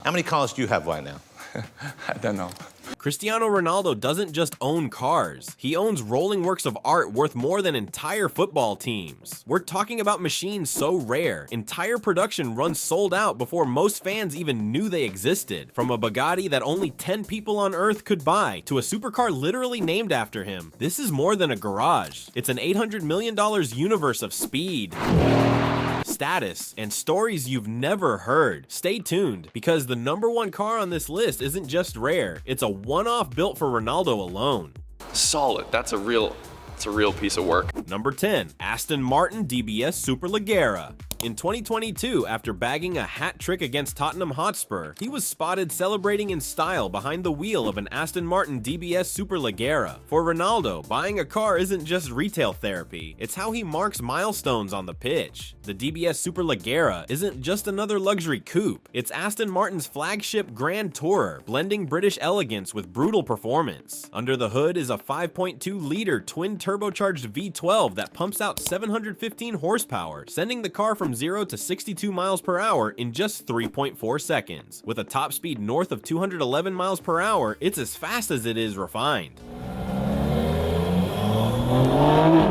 How many cars do you have right now? I don't know. Cristiano Ronaldo doesn't just own cars, he owns rolling works of art worth more than entire football teams. We're talking about machines so rare, entire production runs sold out before most fans even knew they existed. From a Bugatti that only 10 people on Earth could buy, to a supercar literally named after him, this is more than a garage. It's an $800 million universe of speed, status, and stories you've never heard. Stay tuned, because the #1 car on this list isn't just rare, it's a one-off built for Ronaldo alone. Solid. It's a real piece of work. Number 10, Aston Martin DBS Superleggera. In 2022, after bagging a hat trick against Tottenham Hotspur, he was spotted celebrating in style behind the wheel of an Aston Martin DBS Superleggera. For Ronaldo, buying a car isn't just retail therapy, it's how he marks milestones on the pitch. The DBS Superleggera isn't just another luxury coupe, it's Aston Martin's flagship Grand Tourer, blending British elegance with brutal performance. Under the hood is a 5.2-liter twin turbocharged V12 that pumps out 715 horsepower, sending the car from 0 to 62 miles per hour in just 3.4 seconds. With a top speed north of 211 miles per hour, it's as fast as it is refined.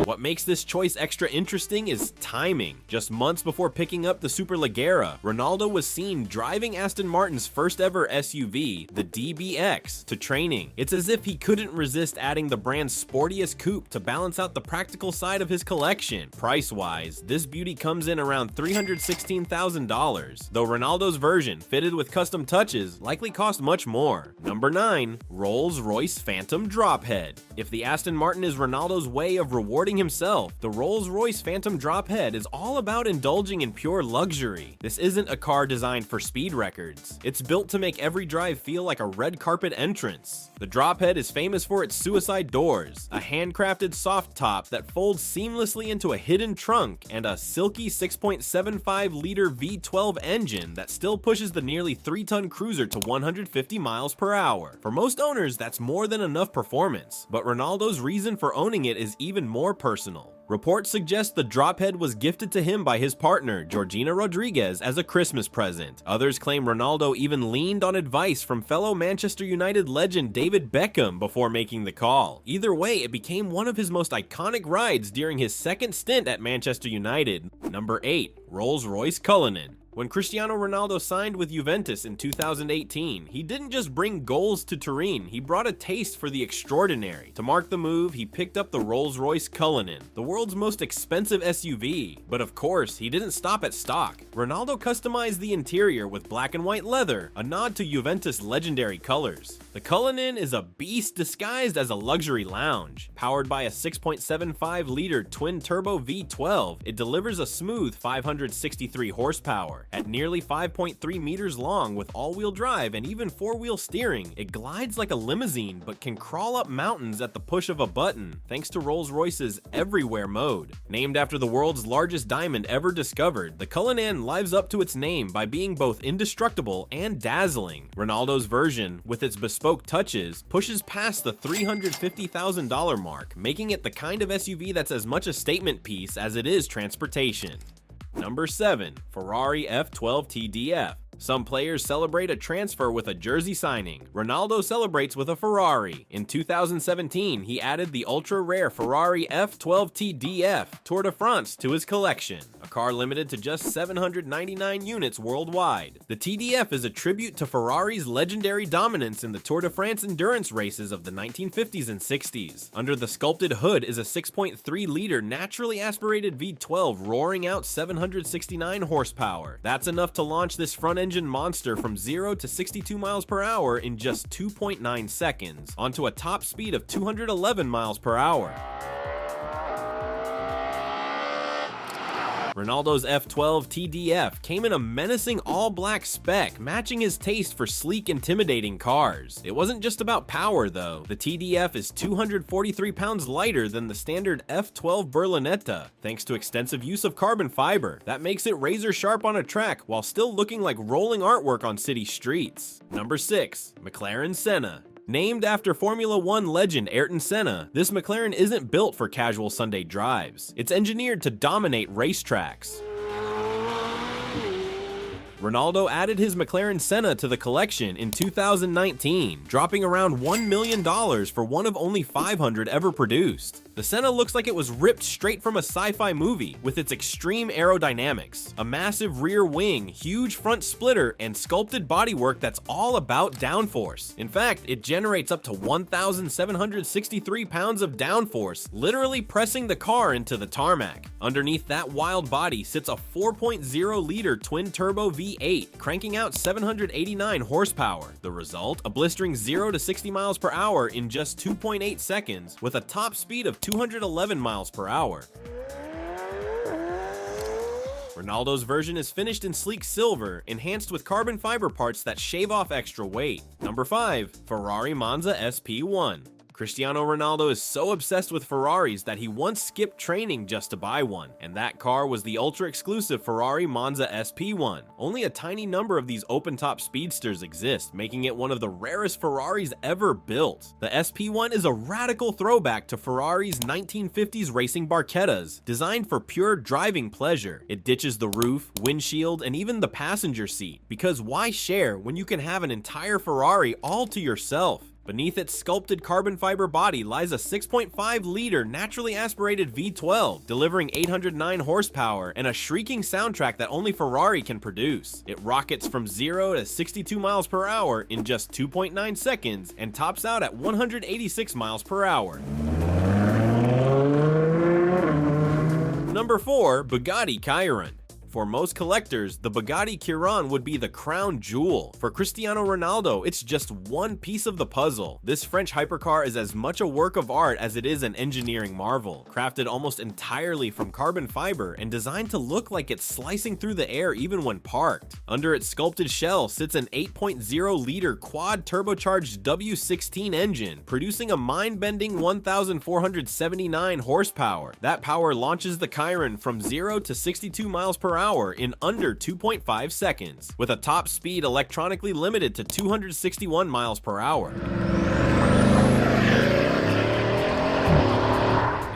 What makes this choice extra interesting is timing. Just months before picking up the Superleggera, Ronaldo was seen driving Aston Martin's first ever SUV, the DBX, to training. It's as if he couldn't resist adding the brand's sportiest coupe to balance out the practical side of his collection. Price-wise, this beauty comes in around $316,000, though Ronaldo's version, fitted with custom touches, likely cost much more. Number 9, Rolls-Royce Phantom Drophead. If the Aston Martin is Ronaldo's way of rewarding himself, the Rolls-Royce Phantom Drophead is all about indulging in pure luxury. This isn't a car designed for speed records. It's built to make every drive feel like a red carpet entrance. The Drophead is famous for its suicide doors, a handcrafted soft top that folds seamlessly into a hidden trunk, and a silky 6.75-liter V12 engine that still pushes the nearly 3-ton cruiser to 150 miles per hour. For most owners, that's more than enough performance, but Ronaldo's reason for owning it is even more personal. Reports suggest the Drophead was gifted to him by his partner, Georgina Rodriguez, as a Christmas present. Others claim Ronaldo even leaned on advice from fellow Manchester United legend David Beckham before making the call. Either way, it became one of his most iconic rides during his second stint at Manchester United. Number 8, Rolls-Royce Cullinan. When Cristiano Ronaldo signed with Juventus in 2018, he didn't just bring goals to Turin, he brought a taste for the extraordinary. To mark the move, he picked up the Rolls-Royce Cullinan, the world's most expensive SUV. But of course, he didn't stop at stock. Ronaldo customized the interior with black and white leather, a nod to Juventus' legendary colors. The Cullinan is a beast disguised as a luxury lounge. Powered by a 6.75-liter twin-turbo V12, it delivers a smooth 563 horsepower. At nearly 5.3 meters long with all-wheel drive and even four-wheel steering, it glides like a limousine but can crawl up mountains at the push of a button, thanks to Rolls-Royce's Everywhere mode. Named after the world's largest diamond ever discovered, the Cullinan lives up to its name by being both indestructible and dazzling. Ronaldo's version, with its bespoke touches, pushes past the $350,000 mark, making it the kind of SUV that's as much a statement piece as it is transportation. Number 7, Ferrari F12 TDF. Some players celebrate a transfer with a jersey signing. Ronaldo celebrates with a Ferrari. In 2017, he added the ultra-rare Ferrari F12 TDF Tour de France to his collection, a car limited to just 799 units worldwide. The TDF is a tribute to Ferrari's legendary dominance in the Tour de France endurance races of the 1950s and 60s. Under the sculpted hood is a 6.3-liter naturally aspirated V12 roaring out 769 horsepower. That's enough to launch this front-end monster from 0 to 62 miles per hour in just 2.9 seconds, onto a top speed of 211 miles per hour. Ronaldo's F12 TDF came in a menacing all-black spec, matching his taste for sleek, intimidating cars. It wasn't just about power, though. The TDF is 243 pounds lighter than the standard F12 Berlinetta, thanks to extensive use of carbon fiber. That makes it razor-sharp on a track, while still looking like rolling artwork on city streets. Number 6, McLaren Senna. Named after Formula One legend Ayrton Senna, this McLaren isn't built for casual Sunday drives. It's engineered to dominate racetracks. Ronaldo added his McLaren Senna to the collection in 2019, dropping around $1 million for one of only 500 ever produced. The Senna looks like it was ripped straight from a sci-fi movie, with its extreme aerodynamics, a massive rear wing, huge front splitter, and sculpted bodywork that's all about downforce. In fact, it generates up to 1,763 pounds of downforce, literally pressing the car into the tarmac. Underneath that wild body sits a 4.0-liter twin-turbo V8, cranking out 789 horsepower. The result? A blistering 0 to 60 miles per hour in just 2.8 seconds, with a top speed of 211 miles per hour. Ronaldo's version is finished in sleek silver, enhanced with carbon fiber parts that shave off extra weight. Number 5. Ferrari Monza SP1. Cristiano Ronaldo is so obsessed with Ferraris that he once skipped training just to buy one, and that car was the ultra-exclusive Ferrari Monza SP1. Only a tiny number of these open-top speedsters exist, making it one of the rarest Ferraris ever built. The SP1 is a radical throwback to Ferrari's 1950s racing Barchettas, designed for pure driving pleasure. It ditches the roof, windshield, and even the passenger seat, because why share when you can have an entire Ferrari all to yourself? Beneath its sculpted carbon fiber body lies a 6.5-liter naturally aspirated V12, delivering 809 horsepower and a shrieking soundtrack that only Ferrari can produce. It rockets from 0 to 62 miles per hour in just 2.9 seconds and tops out at 186 miles per hour. Number 4. Bugatti Chiron. For most collectors, the Bugatti Chiron would be the crown jewel. For Cristiano Ronaldo, it's just one piece of the puzzle. This French hypercar is as much a work of art as it is an engineering marvel, crafted almost entirely from carbon fiber and designed to look like it's slicing through the air even when parked. Under its sculpted shell sits an 8.0-liter quad turbocharged W16 engine, producing a mind-bending 1,479 horsepower. That power launches the Chiron from 0 to 62 miles per hour in under 2.5 seconds, with a top speed electronically limited to 261 miles per hour.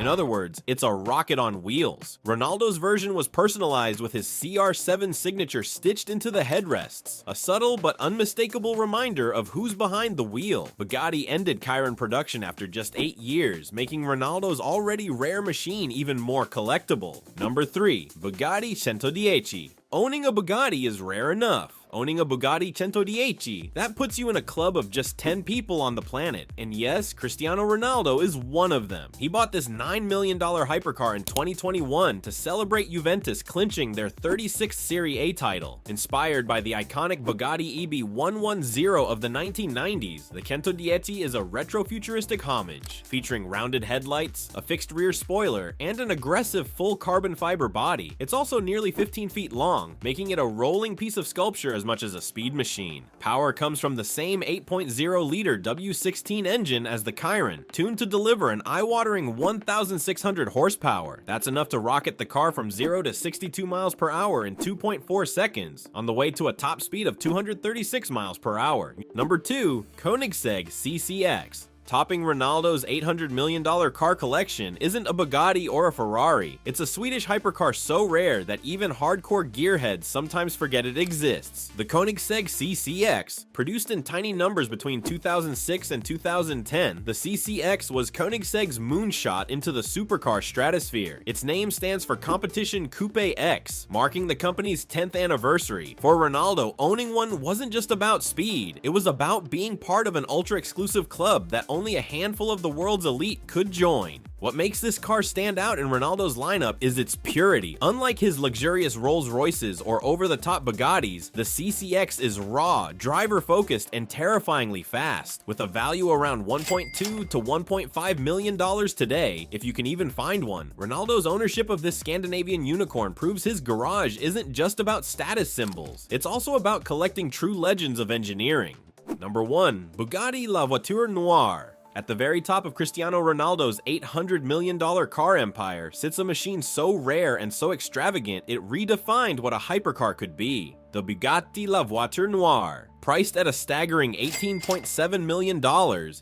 In other words, it's a rocket on wheels. Ronaldo's version was personalized with his CR7 signature stitched into the headrests, a subtle but unmistakable reminder of who's behind the wheel. Bugatti ended Chiron production after just 8 years, making Ronaldo's already rare machine even more collectible. Number 3. Bugatti 110. Owning a Bugatti is rare enough. Owning a Bugatti 110, that puts you in a club of just 10 people on the planet. And yes, Cristiano Ronaldo is one of them. He bought this $9 million hypercar in 2021 to celebrate Juventus clinching their 36th Serie A title. Inspired by the iconic Bugatti EB110 of the 1990s, the 110 is a retro-futuristic homage, featuring rounded headlights, a fixed rear spoiler, and an aggressive full carbon fiber body. It's also nearly 15 feet long, making it a rolling piece of sculpture as much as a speed machine. Power comes from the same 8.0-liter W16 engine as the Chiron, tuned to deliver an eye-watering 1,600 horsepower. That's enough to rocket the car from 0 to 62 miles per hour in 2.4 seconds, on the way to a top speed of 236 miles per hour. Number 2. Koenigsegg CCX. Topping Ronaldo's $800 million car collection isn't a Bugatti or a Ferrari. It's a Swedish hypercar so rare that even hardcore gearheads sometimes forget it exists. The Koenigsegg CCX. Produced in tiny numbers between 2006 and 2010, the CCX was Koenigsegg's moonshot into the supercar stratosphere. Its name stands for Competition Coupe X, marking the company's 10th anniversary. For Ronaldo, owning one wasn't just about speed, it was about being part of an ultra-exclusive club that only a handful of the world's elite could join. What makes this car stand out in Ronaldo's lineup is its purity. Unlike his luxurious Rolls-Royces or over-the-top Bugattis, the CCX is raw, driver-focused, and terrifyingly fast. With a value around $1.2 to $1.5 million today, if you can even find one, Ronaldo's ownership of this Scandinavian unicorn proves his garage isn't just about status symbols. It's also about collecting true legends of engineering. Number 1. Bugatti La Voiture Noire. At the very top of Cristiano Ronaldo's $800 million car empire sits a machine so rare and so extravagant it redefined what a hypercar could be. The Bugatti La Voiture Noire. Priced at a staggering $18.7 million,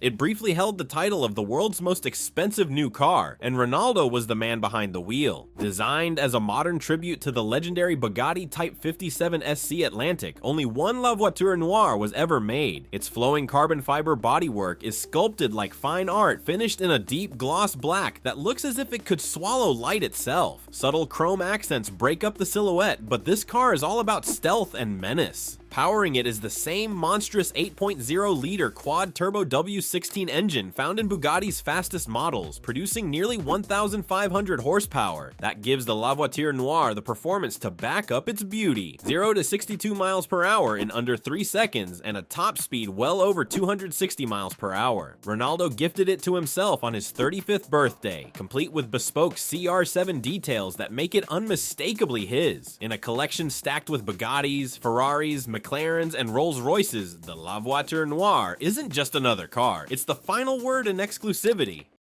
it briefly held the title of the world's most expensive new car, and Ronaldo was the man behind the wheel. Designed as a modern tribute to the legendary Bugatti Type 57 SC Atlantic, only one La Voiture Noire was ever made. Its flowing carbon fiber bodywork is sculpted like fine art, finished in a deep gloss black that looks as if it could swallow light itself. Subtle chrome accents break up the silhouette, but this car is all about stealth and menace. Powering it is the same monstrous 8.0-liter quad-turbo W16 engine found in Bugatti's fastest models, producing nearly 1,500 horsepower. That gives the La Voiture Noire the performance to back up its beauty. 0 to 62 miles per hour in under 3 seconds, and a top speed well over 260 miles per hour. Ronaldo gifted it to himself on his 35th birthday, complete with bespoke CR7 details that make it unmistakably his. In a collection stacked with Bugattis, Ferraris, McLarens, and Rolls-Royces, the La Voiture Noire isn't just another car, it's the final word in exclusivity.